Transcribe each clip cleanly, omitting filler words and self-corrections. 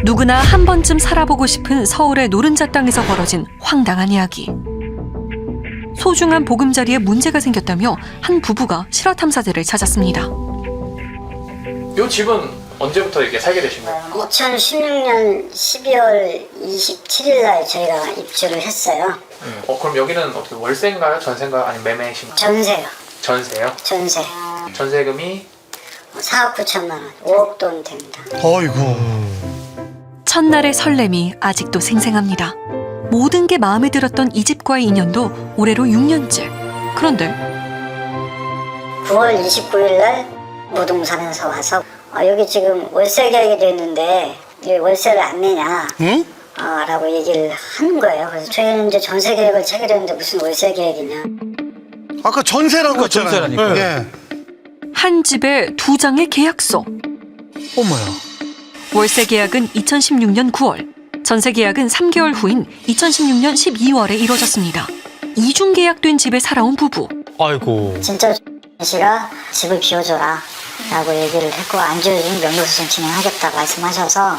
누구나 한 번쯤 살아보고 싶은 서울의 노른자 땅에서 벌어진 황당한 이야기. 소중한 보금자리에 문제가 생겼다며 한 부부가 실화탐사대를 찾았습니다. 이 집은 언제부터 이렇게 살게 되신 거예요? 2016년 12월 27일 날 저희가 입주를 했어요. 그럼 여기는 어떻게 월세인가요? 전세인가요? 아니면 매매이신가요? 전세요. 전세요? 전세. 전세금이 4억 9천만 원, 5억 돈 됩니다. 어이구. 첫날의 설렘이 아직도 생생합니다. 모든 게 마음에 들었던 이 집과의 인연도 올해로 6년째. 그런데 9월 29일 날 부동산에서 와서 여기 지금 월세 계약이 됐는데 왜 월세를 안 내냐 응? 라고 얘기를 하는 거예요. 그래서 저희는 이제 전세 계획을 체결했는데 무슨 월세 계획이냐. 아까 전세라고 했잖아요. 전세라니까요. 예. 한 집에 2장의 계약서. 어머야. 월세 계약은 2016년 9월, 전세 계약은 3개월 후인 2016년 12월에 이뤄졌습니다. 이중 계약된 집에 살아온 부부. 아이고. 진짜 씨가 집을 비워줘라 라고 얘기를 했고 안 지어주면 명예훼손 진행하겠다 말씀하셔서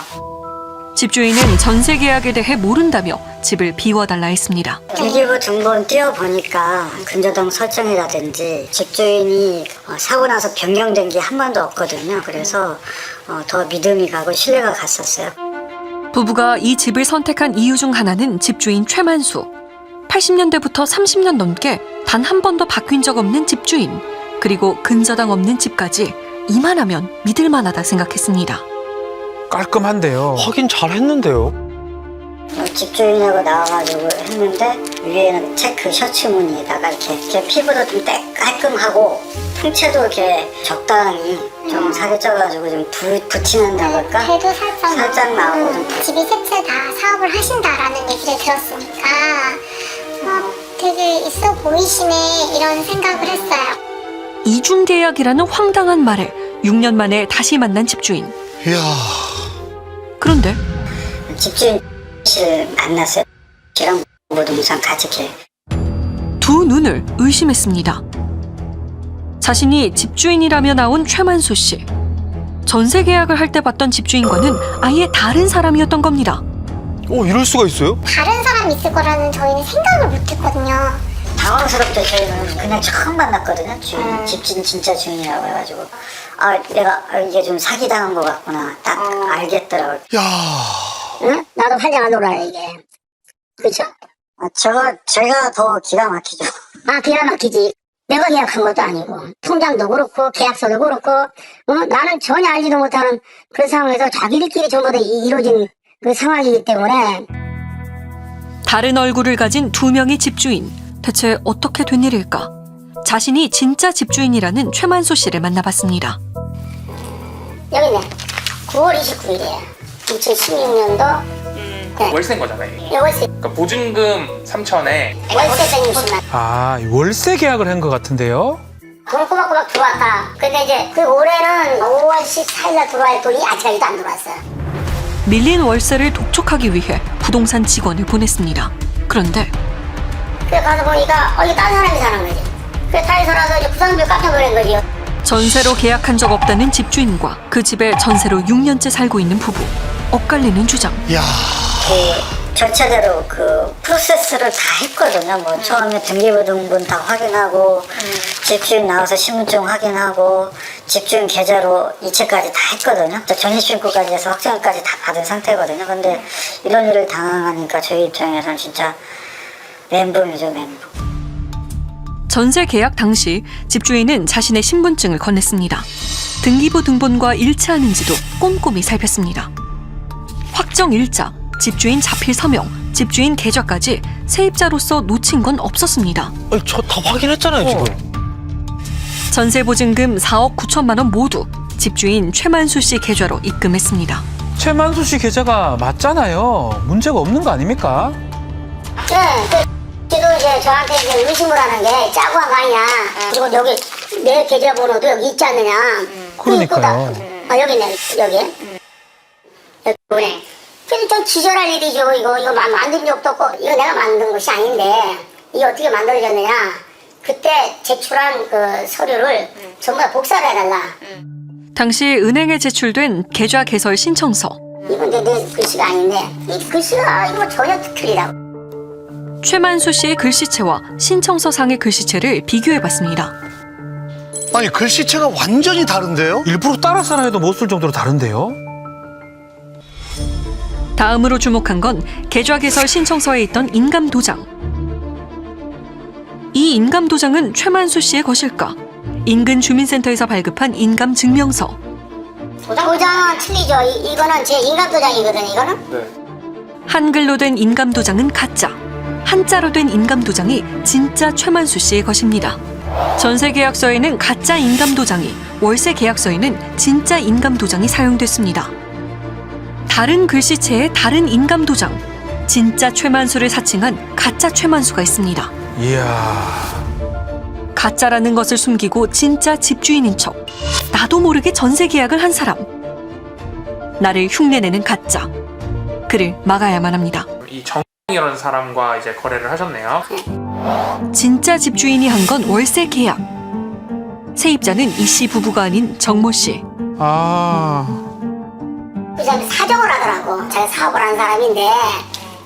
집주인은 전세 계약에 대해 모른다며 집을 비워달라 했습니다. 일기부 등본 띄워보니까 근저당 설정이라든지 집주인이 사고 나서 변경된 게 한 번도 없거든요. 그래서 더 믿음이 가고 신뢰가 갔었어요. 부부가 이 집을 선택한 이유 중 하나는 집주인 최만수. 80년대부터 30년 넘게 단 한 번도 바뀐 적 없는 집주인, 그리고 근저당 없는 집까지 이만하면 믿을만하다 생각했습니다. 깔끔한데요. 하긴 잘했는데요. 집주인하고 나와가지고 했는데 위에는 체크 셔츠 무늬에다가 이렇게 피부도 좀 깔끔하고 풍채도 이렇게 적당히 좀 살이 쪄가지고 좀 붙이는다고 할까? 배도 살짝 나오고 좀 집이 셋째 다 사업을 하신다라는 얘기를 들었으니까 되게 있어 보이시네 이런 생각을 했어요. 이중 계약이라는 황당한 말에 6년 만에 다시 만난 집주인. 이야. 그런데 집주인 씨를 만났어요. 씨랑 부동산 같이 이렇게 두 눈을 의심했습니다. 자신이 집주인이라며 나온 최만수 씨. 전세 계약을 할 때 봤던 집주인과는 아예 다른 사람이었던 겁니다. 이럴 수가 있어요? 다른 사람이 있을 거라는 저희는 생각을 못 했거든요. 당황스럽죠. 저희는 그냥 처음 만났거든요. 주인, 집주인 진짜 주인이라고 해가지고 내가 이게 좀 사기당한 것 같구나 딱 알겠더라고요. 야. 응? 나도 환장하더라 이게. 그쵸? 제가 더 기가 막히죠. 기가 막히지. 내가 계약한 것도 아니고 통장도 그렇고 계약서도 그렇고 나는 전혀 알지도 못하는 그런 상황에서 자기들끼리 전부 다 이루어진 그 상황이기 때문에. 다른 얼굴을 가진 두 명의 집주인. 대체 어떻게 된 일일까? 자신이 진짜 집주인이라는 최만수 씨를 만나봤습니다. 여기네. 9월 29일이에요. 2016년도. 네. 월세인 거잖아요. 예, 월세. 그러니까 보증금 3천에 월세 160만. 월세 계약을 한 것 같은데요? 돈 꼬박꼬박 들어왔다. 근데 이제 그 올해는 5월 14일 날 들어와야 돈이 아직까지도 안 들어왔어요. 밀린 월세를 독촉하기 위해 부동산 직원을 보냈습니다. 그런데 그래 가서 보니까 이게 다른 사람이 사는 거지. 그래 다른 사람서 이제 구상비 깜짝 놀란 거지. 전세로 계약한 적 없다는 집주인과 그 집에 전세로 6년째 살고 있는 부부. 엇갈리는 주장. 야. 그 절차대로 그 프로세스를 다 했거든요. 뭐 처음에 등기부등본 다 확인하고 집주인 나와서 신분증 확인하고 집주인 계좌로 이체까지 다 했거든요. 전입신고까지 해서 확정까지 다 받은 상태거든요. 근데 이런 일을 당하니까 저희 입장에서는 진짜 멘붕이죠, 멘붕. 전세 계약 당시 집주인은 자신의 신분증을 건넸습니다. 등기부 등본과 일치하는지도 꼼꼼히 살폈습니다. 확정 일자, 집주인 자필 서명, 집주인 계좌까지 세입자로서 놓친 건 없었습니다. 저 다 확인했잖아요, 지금. 전세 보증금 4억 9천만 원 모두 집주인 최만수 씨 계좌로 입금했습니다. 최만수 씨 계좌가 맞잖아요. 문제가 없는 거 아닙니까? 네, 지도 이제 저한테 이제 의심을 하는 게 짜고 한 거 아니냐. 그리고 여기 내 계좌번호도 여기 있지 않느냐. 그러니까요. 여기 있네, 여기. 여기. 그래도 좀 기절할 일이죠. 이거 만든 적도 없고 이거 내가 만든 것이 아닌데 이게 어떻게 만들어졌느냐. 그때 제출한 그 서류를 전부 다 복사를 해달라. 당시 은행에 제출된 계좌 개설 신청서. 이건 이제 내 글씨가 아닌데 이 글씨가 이거 전혀 틀리다고. 최만수 씨의 글씨체와 신청서상의 글씨체를 비교해봤습니다. 아니 글씨체가 완전히 다른데요? 일부러 따라서라 해도 못 쓸 정도로 다른데요? 다음으로 주목한 건 계좌 개설 신청서에 있던 인감 도장. 이 인감 도장은 최만수 씨의 것일까? 인근 주민센터에서 발급한 인감 증명서. 도장은 틀리죠. 이거는 제 인감 도장이거든요. 이거는. 네. 한글로 된 인감 도장은 가짜, 한자로 된 인감 도장이 진짜 최만수 씨의 것입니다. 전세 계약서에는 가짜 인감 도장이, 월세 계약서에는 진짜 인감 도장이 사용됐습니다. 다른 글씨체에 다른 인감 도장, 진짜 최만수를 사칭한 가짜 최만수가 있습니다. 이야. 가짜라는 것을 숨기고 진짜 집주인인 척, 나도 모르게 전세 계약을 한 사람. 나를 흉내내는 가짜. 그를 막아야만 합니다. 이 정이라는 사람과 이제 거래를 하셨네요. 진짜 집주인이 한 건 월세 계약. 세입자는 이 씨 부부가 아닌 정모 씨. 아. 그 사람이 사정을 하더라고. 자기가 사업을 하는 사람인데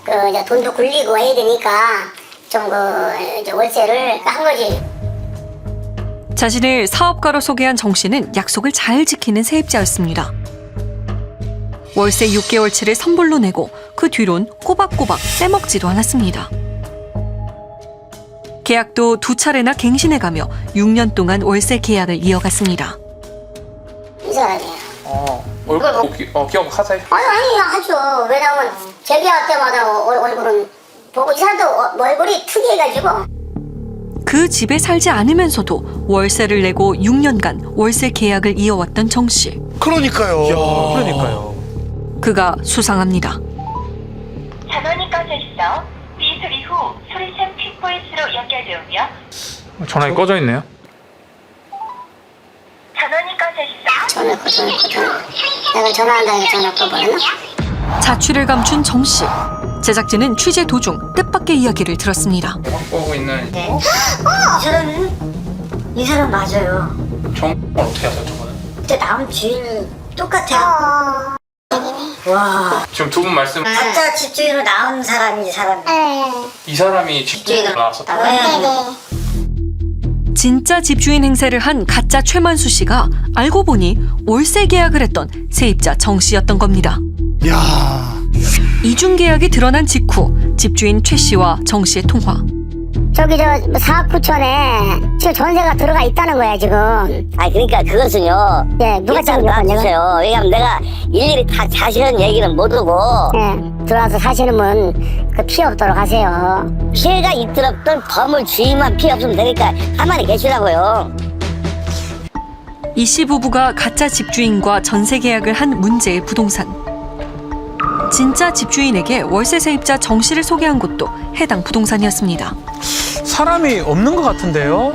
그 이제 돈도 굴리고 해야 되니까 좀 그 이제 월세를 한 거지. 자신을 사업가로 소개한 정 씨는 약속을 잘 지키는 세입자였습니다. 월세 6개월치를 선불로 내고 그 뒤론 꼬박꼬박 떼먹지도 않았습니다. 계약도 2차례나 갱신해가며 6년 동안 월세 계약을 이어갔습니다. 이 사람이야. 얼굴 기억하세요? 아니 하죠. 왜냐면 재계약 때마다 얼굴은 보고 이 사람도 얼굴이 특이해가지고. 그 집에 살지 않으면서도 월세를 내고 6년간 월세 계약을 이어왔던 정 씨. 그러니까요. 그러니까요. 그가 수상합니다. 전원이 꺼져 있어 삐 소리 후 소리샘 퀵보이스로 연결되오며 전화기 꺼져 있네요. 전원이 꺼져 있어 전화. 내가 전화한다니까 전화 꺼버렸나? 자취를 감춘 정 씨. 제작진은 취재 도중 뜻밖의 이야기를 들었습니다. 확보하고 있는 이 사람 맞아요. 정을 어떻게 하세요, 저거는? 그때 나온 주인 똑같아요. 와, 지금 두 분 말씀 가짜 집주인으로 나온 사람이 이 사람. 이 사람이 집주인으로 나왔었다. 네. 진짜 집주인 행세를 한 가짜 최만수 씨가 알고 보니 월세 계약을 했던 세입자 정 씨였던 겁니다. 야. 이중 계약이 드러난 직후 집주인 최 씨와 정 씨의 통화. 저기 저 사업 부천에 지금 전세가 들어가 있다는 거야 지금. 아 그러니까 그것은요. 예, 누가 일단 찍은 거야, 놔주세요. 왜냐면 내가 일일이 다 자세한 얘기는 못 하고 예, 들어와서 사시는 분 그 피해 없도록 하세요. 피해가 있더라도 건물 주인만 피해 없으면 되니까 가만히 계시라고요. 이 씨 부부가 가짜 집주인과 전세 계약을 한 문제의 부동산. 진짜 집주인에게 월세 세입자 정 씨를 소개한 곳도 해당 부동산이었습니다. 사람이 없는 것 같은데요?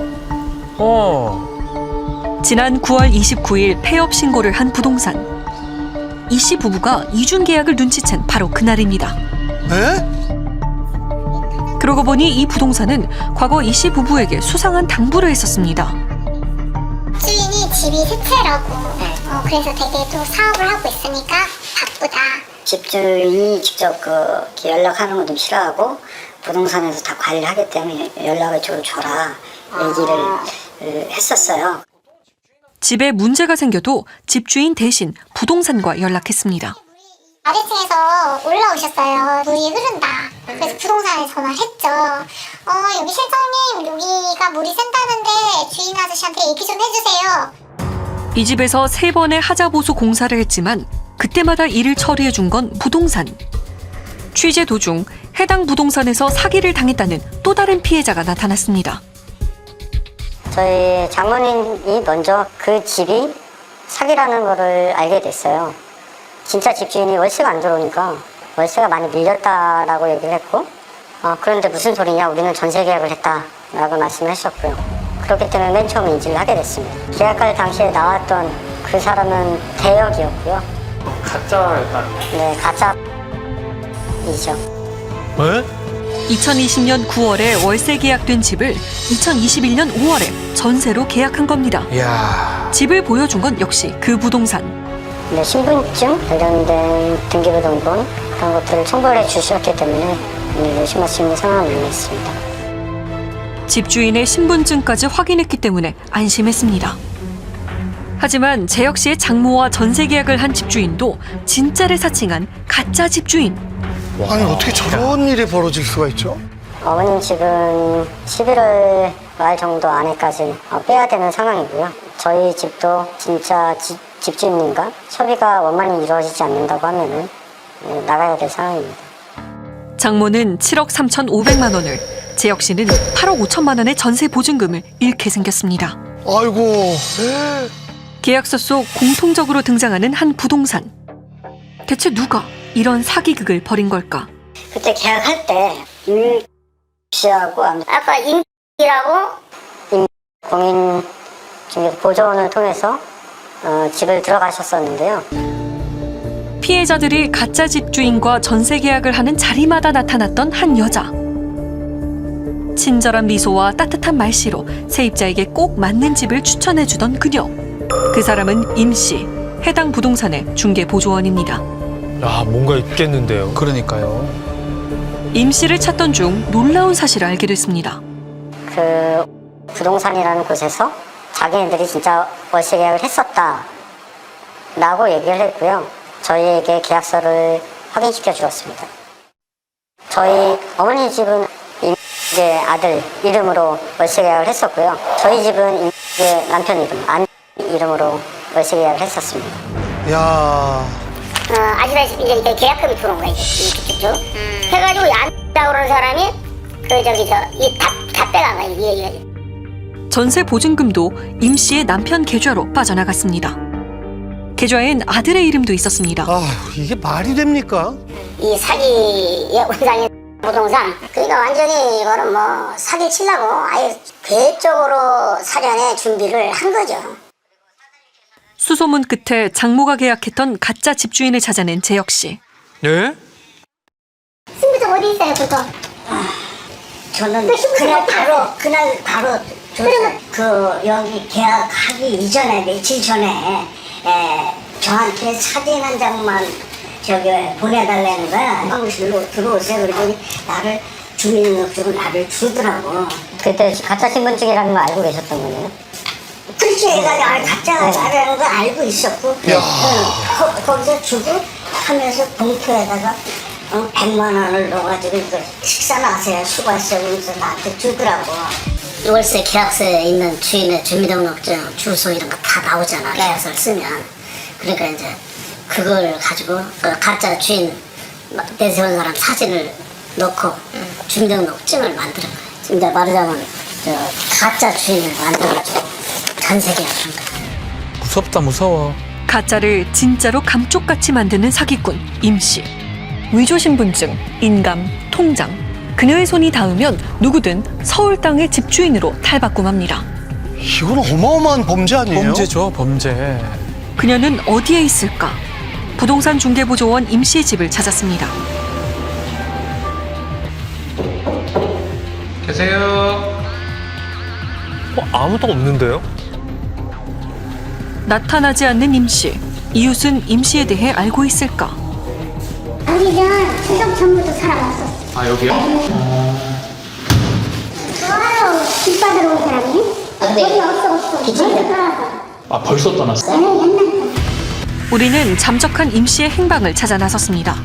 지난 9월 29일 폐업 신고를 한 부동산. 이 씨 부부가 이중 계약을 눈치챈 바로 그날입니다. 에? 그러고 보니 이 부동산은 과거 이 씨 부부에게 수상한 당부를 했었습니다. 주인이 집이 새 채라고. 그래서 되게 또 사업을 하고 있으니까 바쁘다. 집주인이 직접 이렇게 연락하는 건 좀 싫어하고 부동산에서 다 관리하기 때문에 연락을 좀 줘라 얘기를 했었어요. 집에 문제가 생겨도 집주인 대신 부동산과 연락했습니다. 아래층에서 올라오셨어요. 물이 흐른다. 그래서 부동산에 전화를 했죠. 여기 실장님 여기가 물이 샌다는데 주인 아저씨한테 얘기 좀 해주세요. 이 집에서 3번의 하자보수 공사를 했지만 그때마다 일을 처리해준 건 부동산. 취재 도중 해당 부동산에서 사기를 당했다는 또 다른 피해자가 나타났습니다. 저희 장모님이 먼저 그 집이 사기라는 거를 알게 됐어요. 진짜 집주인이 월세가 안 들어오니까 월세가 많이 밀렸다라고 얘기를 했고 그런데 무슨 소리냐 우리는 전세 계약을 했다라고 말씀을 하셨고요. 그렇기 때문에 맨 처음 인지를 하게 됐습니다. 계약할 당시에 나왔던 그 사람은 대역이었고요. 가짜였다는 네, 가짜이죠. 왜? 2020년 9월에 월세 계약된 집을 2021년 5월에 전세로 계약한 겁니다. 이야. 집을 보여준 건 역시 그 부동산. 근데 신분증 관련된 등기부등본 그런 것들을 첨부를 해 주셨기 때문에 의심할 수 있는 상황은 아니었습니다. 집주인의 신분증까지 확인했기 때문에 안심했습니다. 하지만 재혁 씨의 장모와 전세 계약을 한 집주인도 진짜를 사칭한 가짜 집주인. 아니 어떻게 저런 일이 벌어질 수가 있죠? 어머님 집은 11월 말 정도 안에까지 빼야 되는 상황이고요. 저희 집도 진짜 집주인님과 협의가 원만히 이루어지지 않는다고 하면은 나가야 될 상황입니다. 장모는 7억 3,500만 원을, 재혁 씨는 8억 5천만 원의 전세 보증금을 잃게 생겼습니다. 아이고. 계약서 속 공통적으로 등장하는 한 부동산. 대체 누가 이런 사기극을 벌인 걸까? 그때 계약할 때 임 씨하고 아까 임이라고 공인중개사 보조원을 통해서 집을 들어가셨었는데요. 피해자들이 가짜 집주인과 전세 계약을 하는 자리마다 나타났던 한 여자. 친절한 미소와 따뜻한 말씨로 세입자에게 꼭 맞는 집을 추천해주던 그녀. 그 사람은 임 씨, 해당 부동산의 중개보조원입니다. 야, 뭔가 있겠는데요. 그러니까요. 임 씨를 찾던 중 놀라운 사실을 알게 됐습니다. 그 부동산이라는 곳에서 자기네들이 진짜 월세 계약을 했었다 라고 얘기를 했고요. 저희에게 계약서를 확인시켜 주었습니다. 저희 어머니 집은 임의 아들 이름으로 월세 계약을 했었고요. 저희 집은 임의 남편 이름으로 월세 계약을 했었습니다. 야. 아시다시피 이제 계약금이 들어온 거예요. 쭉쭉쭉 해가지고 안다고 그러는 사람이 다 빼간 거예요. 이게. 전세 보증금도 임 씨의 남편 계좌로 빠져나갔습니다. 계좌엔 아들의 이름도 있었습니다. 아, 이게 말이 됩니까? 이 사기의 원상인 부동산. 그러니까 완전히 이거는 뭐 사기 치려고 아예 계획적으로 사전에 준비를 한 거죠. 수소문 끝에 장모가 계약했던 가짜 집주인을 찾아낸 재혁 씨. 예? 신분증 어디 있어요, 그거? 저는 신분증 그날 바로 그 여기 계약하기 이전에 며칠 전에 저한테 사진 한 장만 저기 보내달라는 거야. 사무실로 들어오세요. 그러더니 나를 주민등록증을 나를 주더라고. 그때 가짜 신분증이라는 거 알고 계셨던 거네요? 그렇지. 내가 가짜라는 거 알고 있었고 거기서 주고 하면서 봉투에다가 100만 원을 넣어가지고 이거 식사 나세요. 수고하세요. 그러면서 나한테 주더라고. 월세 계약서에 있는 주인의 주민등록증, 주소 이런 거 다 나오잖아. 계약서를 쓰면. 그러니까 이제 그걸 가지고 그 가짜 주인 내세운 사람 사진을 넣고 주민등록증을 만드는 거야. 이제 말하자면 가짜 주인을 만들어가지고 전세 계약을 한 거야. 무섭다, 무서워. 가짜를 진짜로 감쪽같이 만드는 사기꾼 임 씨. 위조 신분증, 인감, 통장. 그녀의 손이 닿으면 누구든 서울 땅의 집주인으로 탈바꿈합니다. 이건 어마어마한 범죄 아니에요? 범죄죠, 범죄. 그녀는 어디에 있을까? 부동산 중개보조원 임 씨의 집을 찾았습니다. 계세요. 아무도 없는데요? 나타나지 않는 임 씨. 이웃은 임 씨에 대해 알고 있을까? 우리는 친정 전부터 살아왔었어. 아, 여기요? 좋아요. 집 받으러 온 사람이? 여기 없어. 벌써 떠나서. 아, 벌써 떠났어? 우리는 잠적한 임 씨의 행방을 찾아 나섰습니다.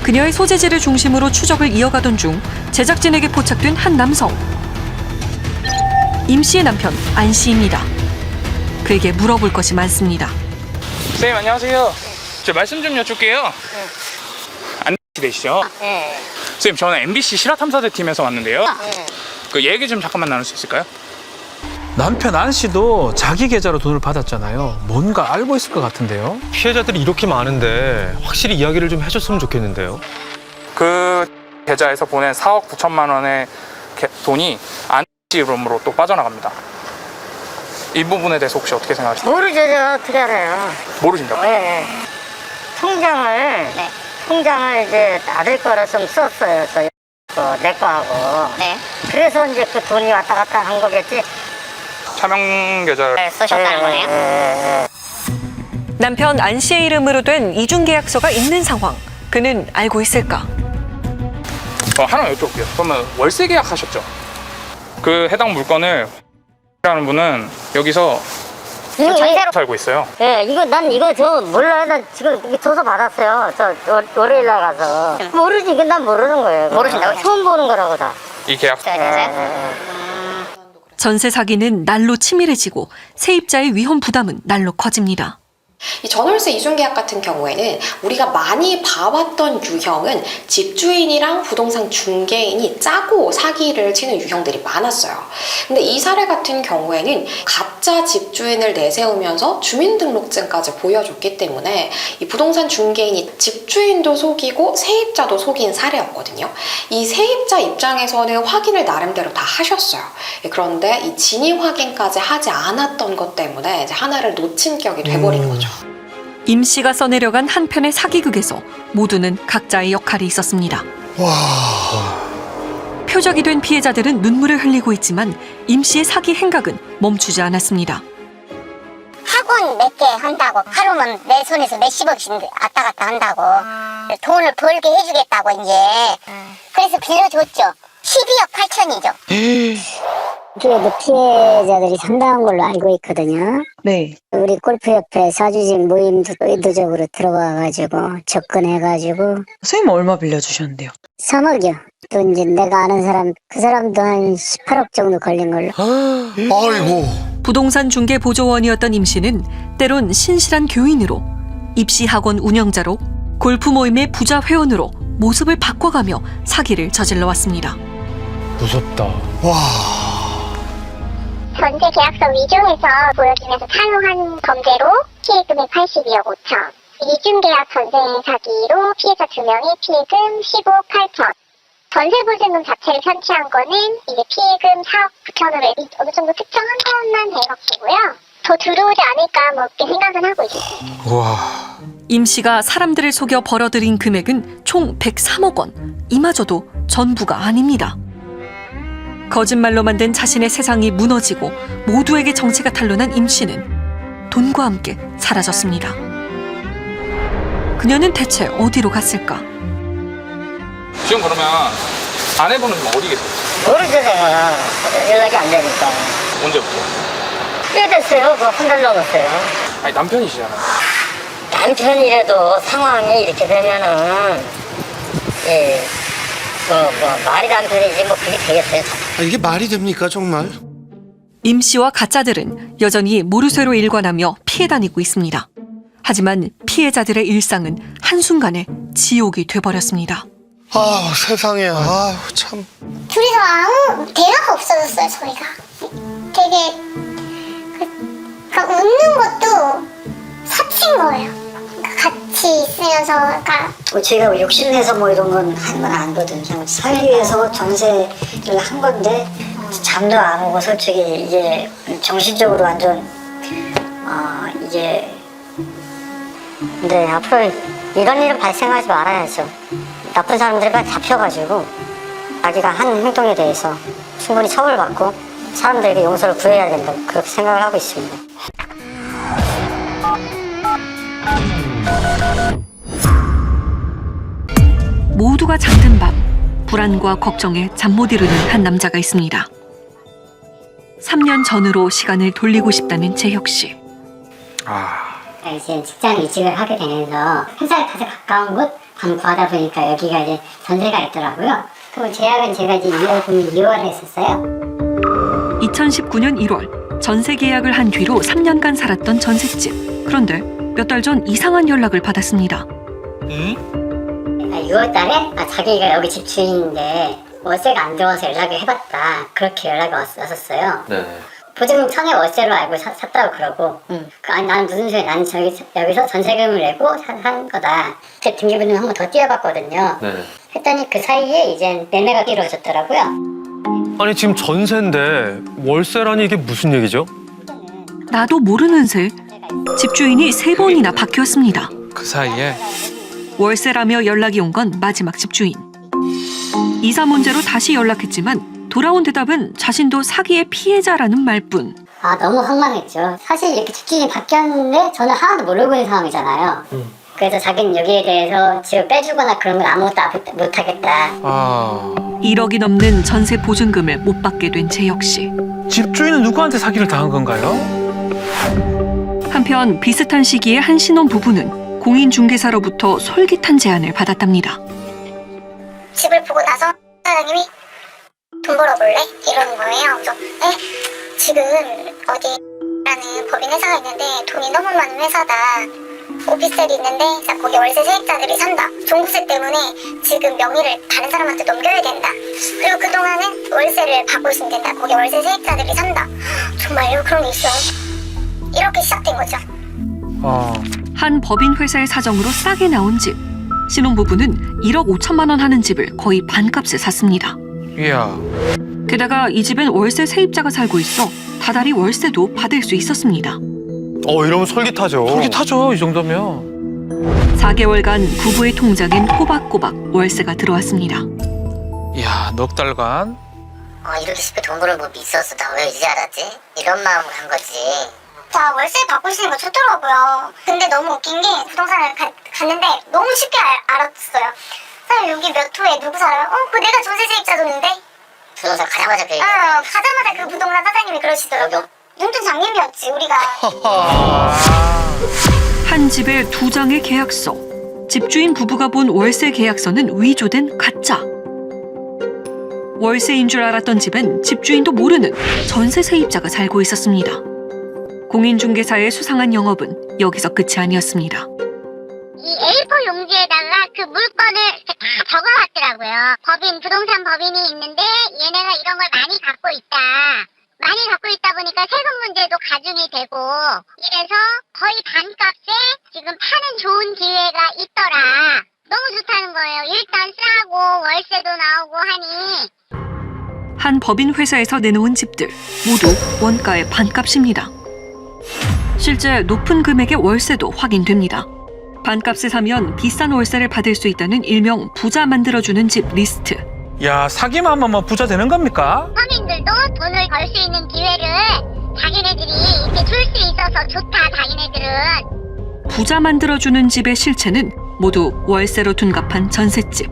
그녀의 소재지를 중심으로 추적을 이어가던 중 제작진에게 포착된 한 남성. 임 씨의 남편 안 씨입니다. 그에게 물어볼 것이 많습니다. 선생님 안녕하세요. 저 말씀 좀 여쭐게요. 안 되시죠? 네. 선생님 저는 MBC 실화탐사대 팀에서 왔는데요. 그 얘기 좀 잠깐만 나눌 수 있을까요? 남편 안 씨도 자기 계좌로 돈을 받았잖아요. 뭔가 알고 있을 것 같은데요. 피해자들이 이렇게 많은데 확실히 이야기를 좀 해줬으면 좋겠는데요. 그 계좌에서 보낸 4억 9천만 원의 돈이 안 씨 이름으로 또 빠져나갑니다. 이 부분에 대해서 혹시 어떻게 생각하세요? 모르죠. 어떻게 알아요? 모르신다고요? 네. 통장을 이제 아들 거로 좀 썼어요. 내 거하고. 네. 그래서 이제 그 돈이 왔다 갔다 한 거겠지. 차명 계좌를 쓰셨다는 거네요. 남편 안 씨의 이름으로 된 이중계약서가 있는 상황. 그는 알고 있을까? 하나 여쭤볼게요. 그러면 월세 계약하셨죠? 그 해당 물건을 라는 분은 여기서 전세로 살고 있어요. 예, 난 이거 저 몰라요. 난 지금 이게 조서 받았어요. 저 월요일 날 가서. 모르지, 이건 난 모르는 거예요. 모르신다고? 처음 보는 거라고 다. 이 계약서. 전세 사기는 날로 치밀해지고 세입자의 위험 부담은 날로 커집니다. 이 전월세 이중계약 같은 경우에는 우리가 많이 봐왔던 유형은 집주인이랑 부동산 중개인이 짜고 사기를 치는 유형들이 많았어요. 근데 이 사례 같은 경우에는 가짜 집주인을 내세우면서 주민등록증까지 보여줬기 때문에 이 부동산 중개인이 집주인도 속이고 세입자도 속인 사례였거든요. 이 세입자 입장에서는 확인을 나름대로 다 하셨어요. 그런데 이 진위 확인까지 하지 않았던 것 때문에 이제 하나를 놓친 격이 돼버린 거죠. 임 씨가 써내려간 한 편의 사기극에서 모두는 각자의 역할이 있었습니다. 표적이 된 피해자들은 눈물을 흘리고 있지만 임 씨의 사기 행각은 멈추지 않았습니다. 학원 몇 개 한다고 하루면 내 손에서 몇십억씩 왔다 갔다 한다고 돈을 벌게 해주겠다고 이제 그래서 빌려줬죠. 12억 8천이죠. 그래도 피해자들이 상당한 걸로 알고 있거든요. 네. 우리 골프협회 사주직 모임도 의도적으로 들어와가지고 접근해가지고 선생님 얼마 빌려주셨는데요? 3억이요. 또 이제 내가 아는 사람, 그 사람도 한 18억 정도 걸린 걸로. 아이고. 부동산 중개 보조원이었던 임 씨는 때론 신실한 교인으로, 입시 학원 운영자로, 골프 모임의 부자 회원으로 모습을 바꿔가며 사기를 저질러 왔습니다. 무섭다. 와. 전세 계약서 위조해서 보여주면서 사용한 범죄로 피해금이 82억 5천. 이중계약 전세 사기로 피해자 2명이 피해금 15억 8천. 전세보증금 자체를 편취한 거는 이제 피해금 4억 9천으로 어느 정도 특정한 것만 해갖고요. 더 들어오지 않을까 뭐 이렇게 생각은 하고 있어요. 와. 임 씨가 사람들을 속여 벌어들인 금액은 총 103억 원. 이마저도 전부가 아닙니다. 거짓말로 만든 자신의 세상이 무너지고 모두에게 정체가 탄로난 임 씨는 돈과 함께 사라졌습니다. 그녀는 대체 어디로 갔을까? 지금 그러면 아내분은 지금 어디 계세요? 모르잖아요. 연락이 안 되니까. 언제부터? 꽤 됐어요. 그거 한 달 넘었어요. 아니 남편이시잖아요. 남편이라도 상황이 이렇게 되면은, 예, 말이 남편이지 뭐 그게 되겠어요. 이게 말이 됩니까, 정말? 임 씨와 가짜들은 여전히 모르쇠로 일관하며 피해 다니고 있습니다. 하지만 피해자들의 일상은 한순간에 지옥이 돼버렸습니다. 아, 세상에. 아, 참. 둘이서 아무 대화가 없어졌어요. 저희가 되게 그러니까 웃는 것도 사친 거예요. 같이 있으면서 그러니까 제가 욕심내서 뭐 이런 건 한 건 아니거든요. 그냥 살기 위해서 전세를 한 건데 잠도 안 오고 솔직히 이제 정신적으로 완전 이제 근데 앞으로 이런 일은 발생하지 말아야죠. 나쁜 사람들이 잡혀가지고 자기가 한 행동에 대해서 충분히 처벌받고 사람들에게 용서를 구해야 된다. 그렇게 생각을 하고 있습니다. 모두가 잠든 밤, 불안과 걱정에 잠 못 이루는 한 남자가 있습니다. 3년 전으로 시간을 돌리고 싶다는 재혁 씨. 이제 직장 이직을 하게 되면서 회사에 가장 가까운 곳 구하다 보니까 여기가 이제 전세가 있더라고요. 그 계약은 제가 이제 2월에 했었어요. 2019년 1월 전세 계약을 한 뒤로 3년간 살았던 전셋집. 그런데 몇 달 전 이상한 연락을 받았습니다. 6월 달에 자기가 여기 집주인인데 월세가 안 들어와서 연락을 해봤다. 그렇게 연락이 왔었어요. 네. 보증금 천에 월세로 알고 샀다고 그러고 아니 나는 무슨 소리야. 나는 여기서 전세금을 내고 산 거다. 제 등기부는 한 번 더 띄워봤거든요. 네. 했더니 그 사이에 이제 매매가 이루어졌더라고요. 아니 지금 전세인데 월세라니 이게 무슨 얘기죠? 나도 모르는 새 집주인이 3번이나 바뀌었습니다. 그 사이에 월세라며 연락이 온 건 마지막 집주인. 이사 문제로 다시 연락했지만 돌아온 대답은 자신도 사기의 피해자라는 말뿐. 너무 황망했죠. 사실 이렇게 집주인이 바뀌었는데 저는 하나도 모르고 있는 상황이잖아요. 그래서 자기는 여기에 대해서 집을 빼주거나 그런 건 아무것도 못하겠다. 1억이 넘는 전세 보증금을 못 받게 된 재혁 씨. 집주인은 누구한테 사기를 당한 건가요? 한편 비슷한 시기에 한 신혼 부부는 공인중개사로부터 솔깃한 제안을 받았답니다. 집을 보고 나서 사장님이 돈 벌어볼래? 이러는 거예요. 그래서 네? 지금 어디라는 법인 회사가 있는데 돈이 너무 많은 회사다. 오피스텔이 있는데 거기 월세 세입자들이 산다. 종부세 때문에 지금 명의를 다른 사람한테 넘겨야 된다. 그리고 그동안은 월세를 받고 있으면 된다. 거기 월세 세입자들이 산다. 정말요? 그런 게 있어요? 이렇게 시작된 거죠. 한 법인 회사의 사정으로 싸게 나온 집. 신혼부부는 1억 5천만 원 하는 집을 거의 반값에 샀습니다. 이야. 게다가 이 집엔 월세 세입자가 살고 있어 다달이 월세도 받을 수 있었습니다. 이러면 솔깃하죠. 솔깃하죠, 이 정도면. 4개월간 부부의 통장엔 꼬박꼬박 월세가 들어왔습니다. 이야, 넉 달간. 이렇게 쉽게 돈 벌을 법이 있었어. 나 왜 이제 알았지? 이런 마음으로 한 거지. 자, 월세 받고 있는 거 좋더라고요. 근데 너무 웃긴 게 부동산을 갔는데 너무 쉽게 알았어요. 사장님 여기 몇 호에 누구 살아요? 그거 내가 전세 세입자 줬는데? 부동산 가자마자 배. 가자마자 그 부동산 사장님이 그러시더라고요. 윤준 장님이었지 우리가. 한 집에 2장의 계약서. 집주인 부부가 본 월세 계약서는 위조된 가짜. 월세인 줄 알았던 집엔 집주인도 모르는 전세 세입자가 살고 있었습니다. 공인중개사의 수상한 영업은 여기서 끝이 아니었습니다. 이 A4 용지에다가 그 물건을 다 적어놨더라고요. 부동산 법인이 있는데 얘네가 이런 걸 많이 갖고 있다. 많이 갖고 있다 보니까 세금 문제도 가중이 되고 이래서 거의 반값에 지금 파는 좋은 기회가 있더라. 너무 좋다는 거예요. 일단 싸고 월세도 나오고 하니. 한 법인 회사에서 내놓은 집들 모두 원가의 반값입니다. 실제 높은 금액의 월세도 확인됩니다. 반값에 사면 비싼 월세를 받을 수 있다는 일명 부자 만들어주는 집 리스트. 야, 사기만 하면 부자 되는 겁니까? 서민들도 돈을 벌 수 있는 기회를 자기네들이 이렇게 줄 수 있어서 좋다, 자기네들은. 부자 만들어주는 집의 실체는 모두 월세로 둔갑한 전셋집.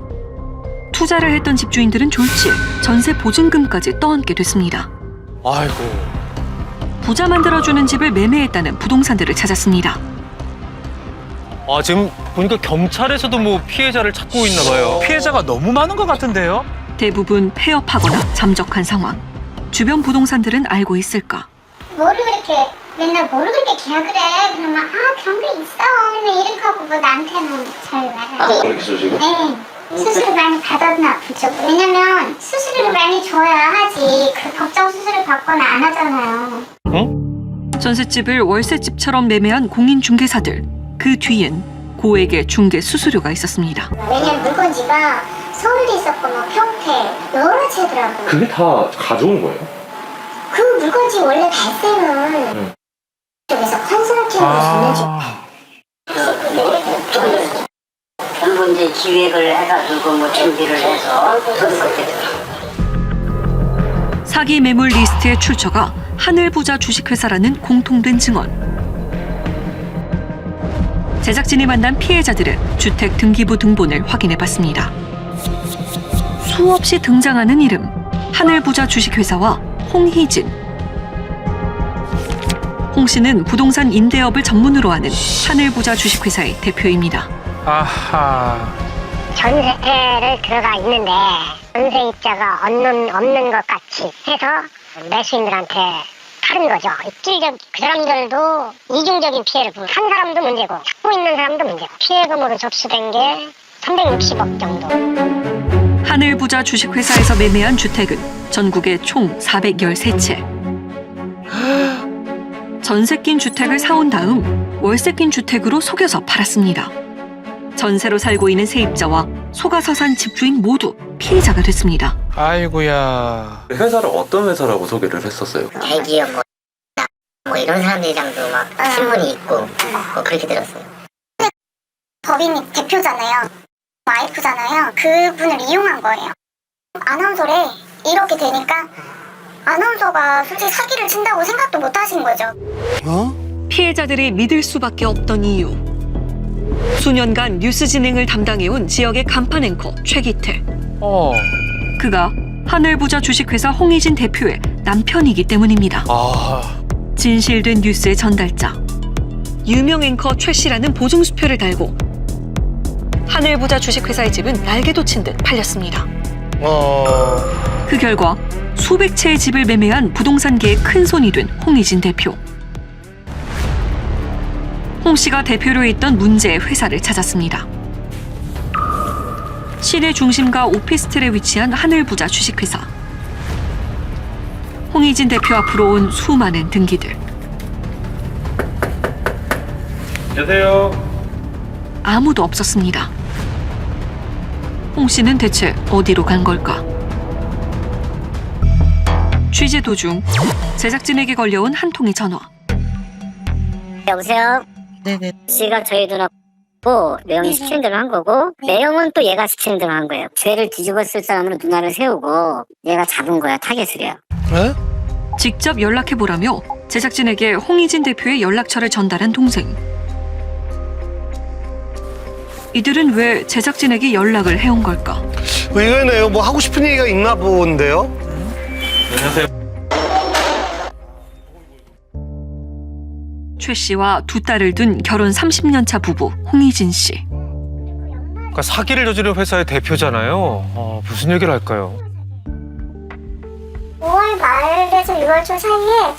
투자를 했던 집주인들은 졸지에 전세 보증금까지 떠안게 됐습니다. 아이고. 부자 만들어주는 집을 매매했다는 부동산들을 찾았습니다. 지금 보니까 경찰에서도 뭐 피해자를 찾고 있나 봐요. 피해자가 너무 많은 것 같은데요? 대부분 폐업하거나 잠적한 상황. 주변 부동산들은 알고 있을까? 뭐를 그렇게 맨날 뭐를 그렇게 계약을 해? 그러면 그런 게 있어. 맨날 이렇게 하고 뭐 나한테는 잘 말해. 그렇게 쓰시고? 네. 수수료 많이 받았나 보죠. 왜냐면 수수료를 많이 줘야 하지. 그 법정 수수료 받거나 안 하잖아요. 전셋집을 월세집처럼 매매한 공인중개사들. 그 뒤엔 고액의 중개 수수료가 있었습니다. 왜냐면 물건지가 서울에 있었고 뭐 평택 여러 채더라고요. 그게 다 가져온 거예요? 그 물건지 원래 발생은 쪽에서 컨설팅으로 주는 전부 이제 기획을 해가지고 뭐 준비를 해서 사기 매물 리스트의 출처가 하늘부자 주식회사라는 공통된 증언. 제작진이 만난 피해자들의 주택 등기부 등본을 확인해봤습니다. 수없이 등장하는 이름, 하늘부자 주식회사와 홍희진. 홍 씨는 부동산 임대업을 전문으로 하는 하늘부자 주식회사의 대표입니다. 아하. 전세를 들어가 있는데 전세입자가 없는 것 같이 해서 매수인들한테 파는 거죠. 입질적 그 사람들도 이중적인 피해를 한 사람도 문제고 찾고 있는 사람도 문제고 피해금으로 접수된 게 360억 정도. 하늘부자 주식회사에서 매매한 주택은 전국에 총 413채. 전세 낀 주택을 사온 다음 월세 낀 주택으로 속여서 팔았습니다. 전세로 살고 있는 세입자와 속아서 산 집주인 모두 피해자가 됐습니다. 아이고야. 회사를 어떤 회사라고 소개를 했었어요? 대기업 뭐 이런 사람들이랑도 막 신분이 있고 뭐 그렇게 들었어요. 법인이 대표잖아요. 와이프잖아요. 그분을 이용한 거예요. 아나운서래 이렇게 되니까 아나운서가 솔직히 사기를 친다고 생각도 못 하신 거죠. 피해자들이 믿을 수밖에 없던 이유. 수년간 뉴스 진행을 담당해온 지역의 간판 앵커 최기태. 그가 하늘부자 주식회사 홍희진 대표의 남편이기 때문입니다. 진실된 뉴스의 전달자. 유명 앵커 최 씨라는 보증수표를 달고 하늘부자 주식회사의 집은 날개도 친 듯 팔렸습니다. 그 결과 수백 채의 집을 매매한 부동산계의 큰 손이 된 홍희진 대표. 홍 씨가 대표로 있던 문제의 회사를 찾았습니다. 시내 중심가 오피스텔에 위치한 하늘부자 주식회사. 홍희진 대표 앞으로 온 수많은 등기들. 안녕하세요. 아무도 없었습니다. 홍 씨는 대체 어디로 간 걸까? 취재 도중 제작진에게 걸려온 한 통의 전화. 여보세요? 네네. 씨가 저희 누나고 매형이 시키는 대로 한 거고 매형은 또 얘가 시키는 대로 한 거예요. 죄를 뒤집었을 사람으로 누나를 세우고 얘가 잡은 거야. 타겟을요. 에? 직접 연락해보라며 제작진에게 홍희진 대표의 연락처를 전달한 동생. 이들은 왜 제작진에게 연락을 해온 걸까? 의외네요. 뭐 하고 싶은 얘기가 있나 본데요? 안녕하세요. 최 씨와 두 딸을 둔 결혼 30년 차 부부 홍희진 씨. 그러니까 사기를 저지른 회사의 대표잖아요. 무슨 얘기를 할까요? 5월 말에서 6월 초 사이에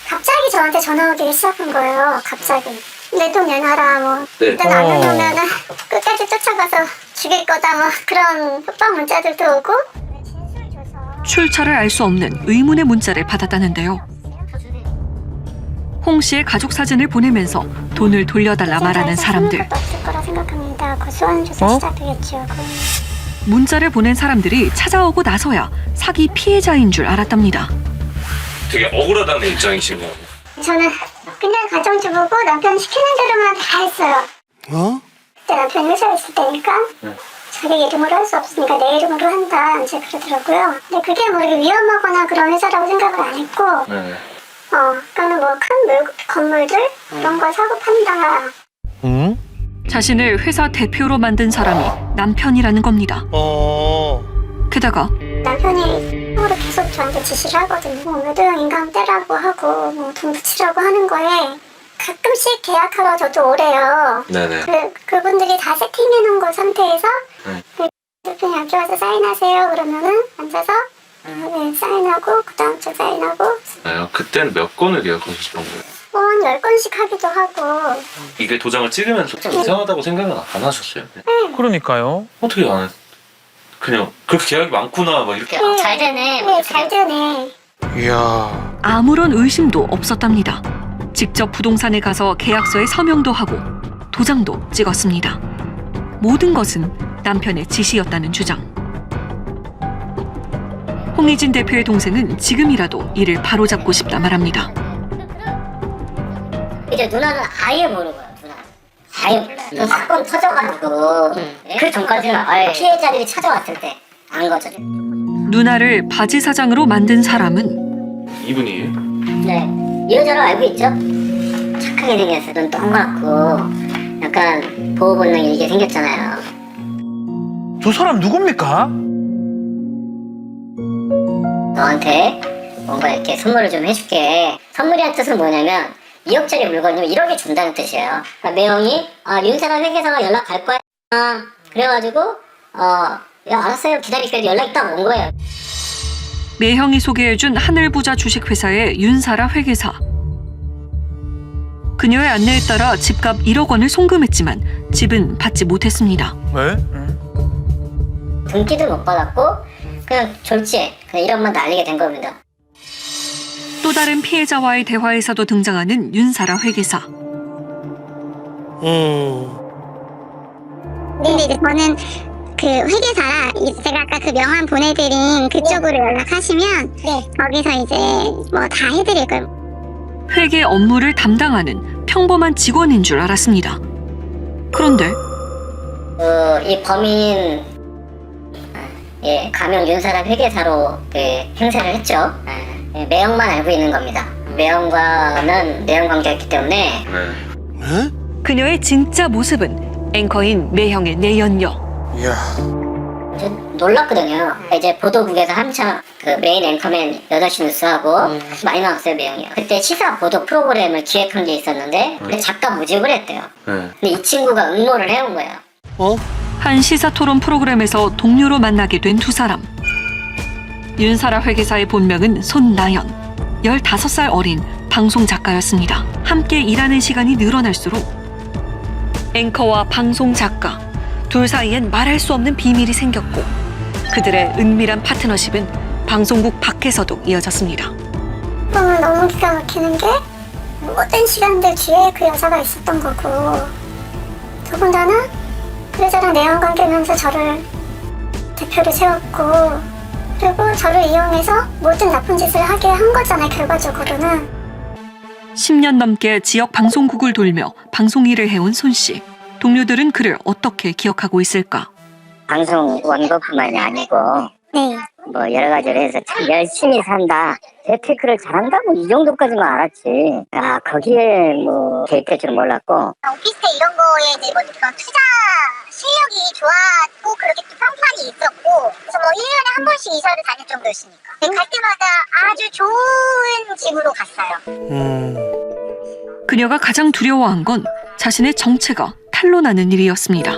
갑자기 저한테 전화 오기 시작한 거예요. 갑자기. 내 돈 내놔라 뭐. 일단 안 내놓으면 끝까지 쫓아가서 죽일 거다 뭐 그런 협박 문자들도 오고. 출처를 알 수 없는 의문의 문자를 받았다는데요. 홍 씨의 가족 사진을 보내면서 돈을 돌려달라 말하는 사람들. 것도 없을 거라 생각합니다. 고소하는 조사 시작되겠죠. 문자를 보낸 사람들이 찾아오고 나서야 사기 피해자인 줄 알았답니다. 되게 억울하다는 입장이시고. 저는 그냥 가정주부고 남편 시키는 대로만 다 했어요. 그때 남편이 회사에 있을 때니까 자기 이름으로 할 수 없으니까 내 이름으로 한다 이제 그러더라고요. 근데 그게 뭐 이렇게 위험하거나 그런 회사라고 생각을 안 했고 그러니까 뭐 큰 건물들 그런 걸 사고 판다. 자신을 회사 대표로 만든 사람이 남편이라는 겁니다. 게다가 남편이 서로 계속 저한테 지시를 하거든요. 뭐 외도형 인강 떼라고 하고 뭐 돈 붙이라고 하는 거에 가끔씩 계약하러 저도 오래요. 네네. 그분들이 다 세팅해놓은 거 상태에서 대표님 앞에 와서 사인하세요 그러면은 앉아서 네, 사인하고 그 다음 주 사인하고. 그때는 몇 건을 계약하셨던 거예요? 한 10건씩 하기도 하고. 이게 도장을 찍으면서 좀 이상하다고 생각은 안 하셨어요? 네. 그러니까요. 어떻게 안 했? 그냥 그렇게 계약이 많구나 막 이렇게. 잘 되네. 네, 잘 되네. 이야. 아무런 의심도 없었답니다. 직접 부동산에 가서 계약서에 서명도 하고 도장도 찍었습니다. 모든 것은 남편의 지시였다는 주장. 홍희진 대표의 동생은 지금이라도 이를 바로잡고 싶다 말합니다. 이제 누나는 아예 모르고요. 누나 아예 몰라요. 사건 터져가지고 그 전까지는 피해자들이 찾아왔을 때 안 거죠. 누나를 바지 사장으로 만든 사람은 이분이에요? 네, 이러저러 알고 있죠. 착하게 생겼어요. 눈 동그랗고 약간 보호 본능이 이게 생겼잖아요. 저 사람 누굽니까? 너한테 뭔가 이렇게 선물을 좀 해줄게. 선물이란 뜻은 뭐냐면 2억짜리 물건이면 1억에 준다는 뜻이에요. 그러니까 매형이 윤사람 회계사가 연락 갈 거야. 그래가지고 야 알았어요 기다릴게요. 연락이 딱 온 거예요. 매형이 소개해준 하늘부자 주식회사의 윤사라 회계사. 그녀의 안내에 따라 집값 1억 원을 송금했지만 집은 받지 못했습니다. 왜? 등기도 못 받았고 그냥 졸지에 그냥 1억만 날리게 된 겁니다. 또 다른 피해자와의 대화에서도 등장하는 윤사라 회계사. 근데 이제 저는 그 회계사라 제가 아까 그 명함 보내드린 그쪽으로 연락하시면 거기서 이제 뭐 다 해드릴 거예요. 회계 업무를 담당하는 평범한 직원인 줄 알았습니다. 그런데 이 범인 가명 윤사람 회계사로 행세를 했죠. 매형만 알고 있는 겁니다. 매형과는 매형 관계였기 때문에. 네. 그녀의 진짜 모습은 앵커인 매형의 내연녀. 놀랐거든요. 이제 보도국에서 한참 그 메인 앵커맨 8시 뉴스하고 많이 나왔어요, 매형이요. 그때 시사 보도 프로그램을 기획한 게 있었는데 근데 작가 모집을 했대요. 네. 근데 이 친구가 응모를 해온 거예요. 한 시사토론 프로그램에서 동료로 만나게 된 두 사람. 윤사라 회계사의 본명은 손나연. 15살 어린 방송 작가였습니다. 함께 일하는 시간이 늘어날수록 앵커와 방송 작가 둘 사이엔 말할 수 없는 비밀이 생겼고 그들의 은밀한 파트너십은 방송국 밖에서도 이어졌습니다. 너무 기가 막히는 게 모든 시간들 뒤에 그 여자가 있었던 거고 더군다나 그 여자랑 내연 관계면서 저를 대표로 세웠고 그리고 저를 이용해서 모든 나쁜 짓을 하게 한 거잖아요. 결과적으로는. 10년 넘게 지역 방송국을 돌며 방송 일을 해온 손 씨. 동료들은 그를 어떻게 기억하고 있을까? 방송 원고뿐만이 아니고 네. 뭐 여러 가지로 해서 참 열심히 산다. 재테크를 잘한다고 이 정도까지만 알았지. 아 거기에 뭐 개입될 줄 몰랐고. 오피스텔 이런 거에 이제 뭐 그런 투자 실력이 좋았고 그렇게 또 평판이 있었고 그래서 뭐 1년에 한 번씩 이사를 다닐 정도였으니까 갈 때마다 아주 좋은 집으로 갔어요. 그녀가 가장 두려워한 건 자신의 정체가 탄로나는 일이었습니다.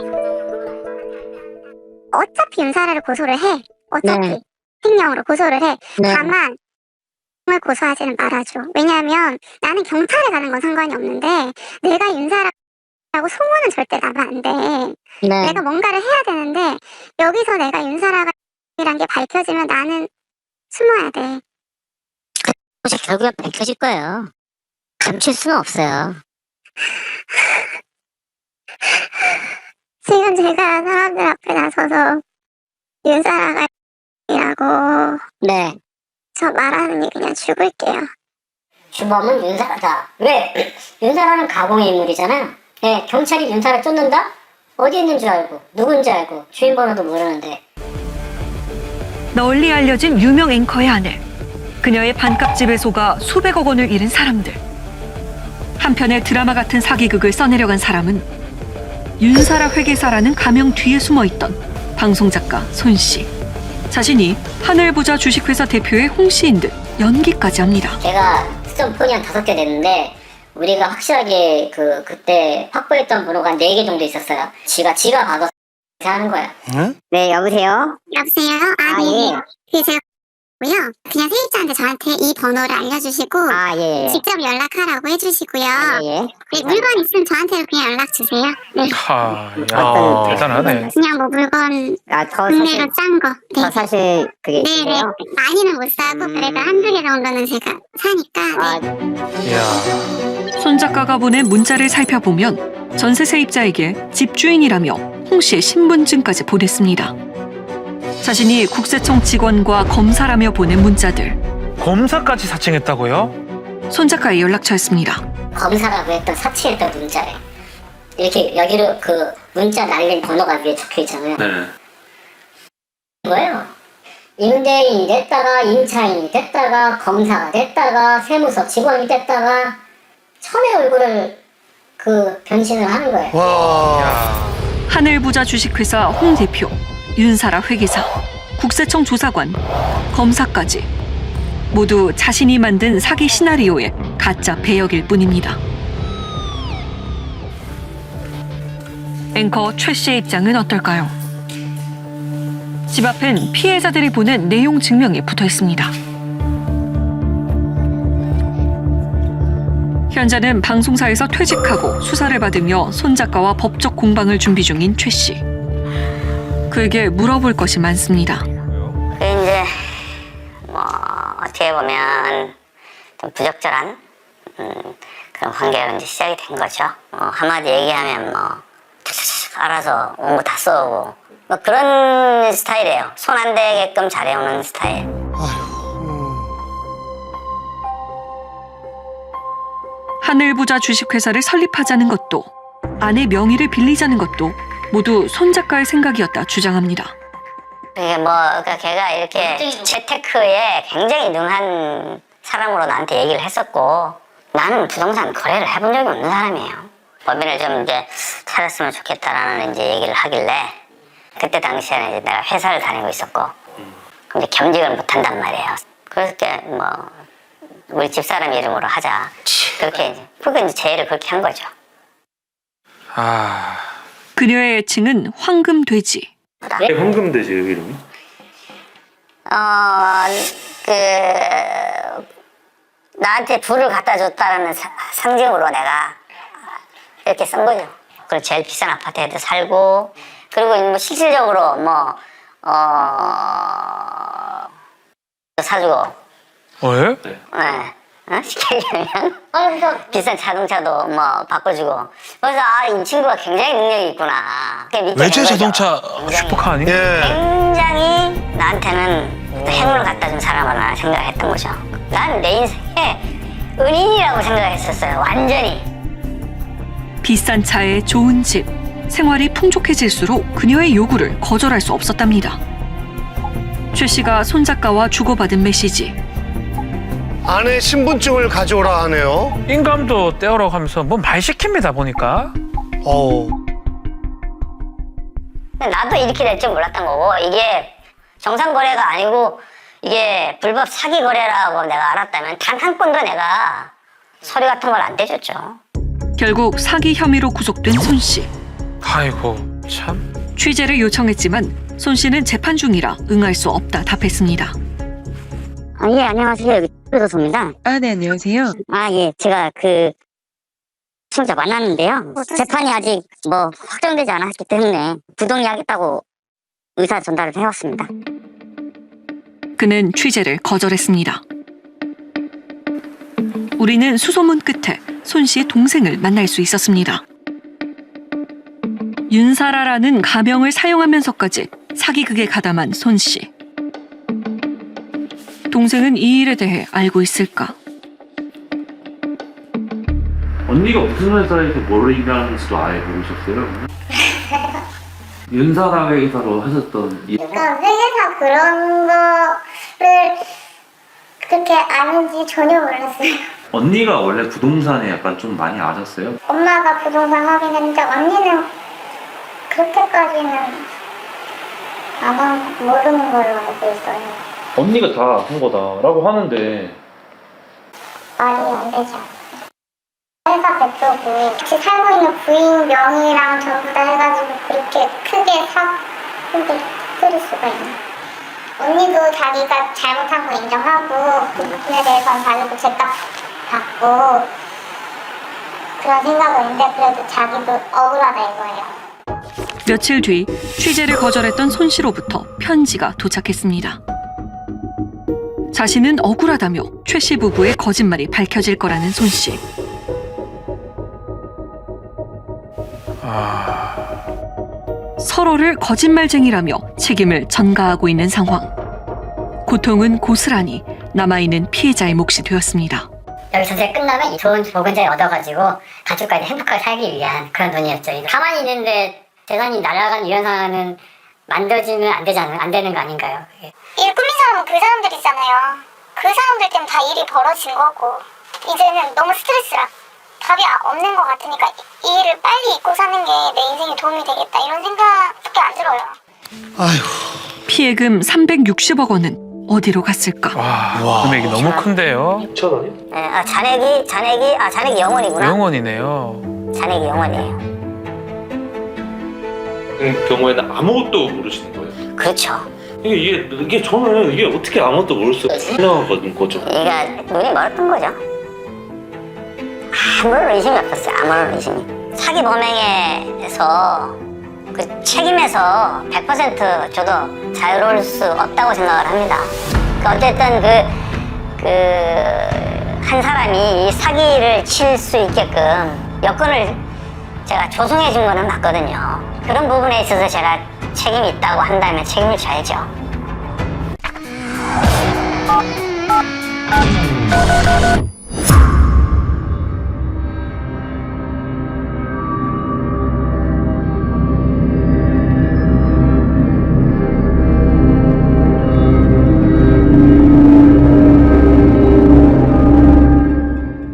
어차피 윤사라를 고소를 해. 어차피 횡령으로 고소를 해. 다만 을 고소하지는 말아줘. 왜냐하면 나는 경찰에 가는 건 상관이 없는데 내가 윤사라고 소문은 절대 나면 안 돼. 내가 뭔가를 해야 되는데 여기서 내가 윤사라라는 게 밝혀지면 나는 숨어야 돼. 결국엔 밝혀질 거예요. 감출 수는 없어요. 지금 제가 사람들 앞에 나서서 윤사라가 이라고 저 말하는 게 그냥 죽을게요. 주범은 윤사라다. 왜? 윤사라는 가공의 인물이잖아요. 네, 경찰이 윤사라 쫓는다? 어디 있는 줄 알고 누군지 알고 주인번호도 모르는데. 널리 알려진 유명 앵커의 아내. 그녀의 반값집에 속아 수백억 원을 잃은 사람들. 한편의 드라마 같은 사기극을 써내려간 사람은 윤사라 회계사라는 가명 뒤에 숨어있던 방송작가 손 씨. 자신이 하늘부자 주식회사 대표의 홍 씨인 듯 연기까지 합니다. 제가 스톤폰이 한 5개 됐는데 우리가 확실하게 그때 확보했던 번호가 4개 정도 있었어요. 지가 받아서 하는 거야. 응? 네, 여보세요? 여보세요? 그 제가 그냥 세입자한테 저한테 이 번호를 알려주시고 예. 직접 연락하라고 해주시고요. 예. 네, 물건 있으면 저한테도 그냥 연락 주세요. 네. 대단하네. 그냥 뭐 물건 국내로 짠 거. 네. 저 사실 그게 네네. 있어요. 많이는 못 사고 그래도 한두 개 정도는 제가 사니까. 네. 손 작가가 보낸 문자를 살펴보면 전세 세입자에게 집주인이라며 홍 씨의 신분증까지 보냈습니다. 자신이 국세청 직원과 검사라며 보낸 문자들. 검사까지 사칭했다고요? 손 작가의 연락처였습니다. 검사라고 했던 사칭했던 문자에 이렇게 여기로 그 문자 날린 번호가 위에 적혀 있잖아요. 네. 뭐예요? 임대인이 됐다가 임차인이 됐다가 검사가 됐다가 세무서 직원이 됐다가 처음에 얼굴을 변신을 하는 거예요. 와. 하늘부자 주식회사 홍 대표, 윤사라 회계사, 국세청 조사관, 검사까지 모두 자신이 만든 사기 시나리오의 가짜 배역일 뿐입니다. 앵커 최 씨의 입장은 어떨까요? 집 앞엔 피해자들이 보낸 내용 증명이 붙어 있습니다. 현재는 방송사에서 퇴직하고 수사를 받으며 손 작가와 법적 공방을 준비 중인 최 씨. 그에게 물어볼 것이 많습니다. 이제 어떻게 보면 좀 부적절한 그런 관계가 이제 시작이 된 거죠. 한마디 얘기하면 착착착 알아서 온 거 다 써오고 그런 스타일이에요. 손 안 대게끔 잘해오는 스타일. 하늘부자 주식회사를 설립하자는 것도 아내 명의를 빌리자는 것도 모두 손 작가의 생각이었다 주장합니다. 이게 그러니까 걔가 이렇게 재테크에 굉장히 능한 사람으로 나한테 얘기를 했었고, 나는 부동산 거래를 해본 적이 없는 사람이에요. 법인을 좀 이제 차렸으면 좋겠다라는 이제 얘기를 하길래, 그때 당시에는 이제 내가 회사를 다니고 있었고, 근데 겸직을 못 한단 말이에요. 그래서 우리 집사람 이름으로 하자. 그렇게 이제 제의를 그렇게 한 거죠. 그녀의 애칭은 황금돼지. 황금돼지 이름이? 나한테 불을 갖다 줬다라는 상징으로 내가 이렇게 쓴 거죠. 그리고 제일 비싼 아파트에도 살고, 그리고 뭐 실질적으로 사주고. 예? 네. 쉽게 얘기하면 비싼 자동차도 바꿔주고. 그래서 이 친구가 굉장히 능력이 있구나. 외제 자동차 슈퍼카 아니에요? 굉장히 나한테는 행운을 갖다 준 사람이라 생각했던 거죠. 난 내 인생의 은인이라고 생각했었어요. 완전히. 비싼 차에 좋은 집, 생활이 풍족해질수록 그녀의 요구를 거절할 수 없었답니다. 최 씨가 손 작가와 주고받은 메시지. 아내 신분증을 가져오라 하네요. 인감도 떼오라고 하면서 뭐 말 시킵니다 보니까. 나도 이렇게 될 줄 몰랐던 거고, 이게 정상 거래가 아니고 이게 불법 사기 거래라고 내가 알았다면 단 한 건도 내가 서류 같은 걸 안 떼줬죠. 결국 사기 혐의로 구속된 손 씨. 아이고 참. 취재를 요청했지만 손 씨는 재판 중이라 응할 수 없다 답했습니다. 예, 안녕하세요. 여기 교도소입니다. 네, 안녕하세요. 예, 제가 수용자 만났는데요. 재판이 아직 확정되지 않았기 때문에 부동의하겠다고 의사 전달을 해왔습니다. 그는 취재를 거절했습니다. 우리는 수소문 끝에 손 씨의 동생을 만날 수 있었습니다. 윤사라라는 가명을 사용하면서까지 사기극에 가담한 손 씨. 동생은 이 일에 대해 알고 있을까? 언니가 무슨 회사에서 뭘 일하는지도 아예 모르셨어요? 윤사라 회사로 하셨던 일. 그러니까 회계사 그런 거를 그렇게 아는지 전혀 몰랐어요. 언니가 원래 부동산에 약간 좀 많이 아셨어요? 엄마가 부동산 하긴 했는데 언니는 그렇게까지는 아마 모르는 걸로 알고 있어요. 언니가 다 한 거다라고 하는데 말이 안 되죠. 회사 대표고 같이 살고 있는 부인 명의랑 전부 다 해가지고 그렇게 크게 사고를 터뜨릴 수가 있나. 언니도 자기가 잘못한 거 인정하고 그 부분에 대해서는 자기도 죄값 받고 그런 생각은 있는데 그래도 자기도 억울하다 이거예요. 며칠 뒤 취재를 거절했던 손 씨로부터 편지가 도착했습니다. 자신은 억울하다며 최 씨 부부의 거짓말이 밝혀질 거라는 손 씨. 서로를 거짓말쟁이라며 책임을 전가하고 있는 상황. 고통은 고스란히 남아있는 피해자의 몫이 되었습니다. 여기 전세 끝나면 좋은 보금자리 얻어가지고 가족까지 행복하게 살기 위한 그런 돈이었죠. 가만히 있는데 재산이 날아간 이런 상황은 만들어지면 안 되는 거 아닌가요? 그게. 일 꾸민 사람은 그 사람들이잖아요. 그 사람들 때문에 다 일이 벌어진 거고 이제는 너무 스트레스라 답이 없는 것 같으니까 이 일을 빨리 잊고 사는 게 내 인생에 도움이 되겠다 이런 생각밖에 안 들어요. 피해금 360억 원은 어디로 갔을까? 와, 금액이 너무 큰데요. 6천 원이요? 네, 잔액이 영원이구나. 영원이네요. 잔액이 영원이에요. 그 경우에는 아무것도 모르시는 거예요? 그렇죠. 이게 저는 이게 어떻게 아무것도 모를 수 없는 거죠? 얘가 눈이 멀었던 거죠. 아무런 의심이 없었어요. 아무런 의심이. 사기 범행에서 그 책임에서 100% 저도 자유로울 수 없다고 생각을 합니다. 어쨌든 한 사람이 이 사기를 칠 수 있게끔 여건을 제가 조성해 준 거는 맞거든요. 그런 부분에 있어서 제가 책임이 있다고 한다면 책임을 져야죠.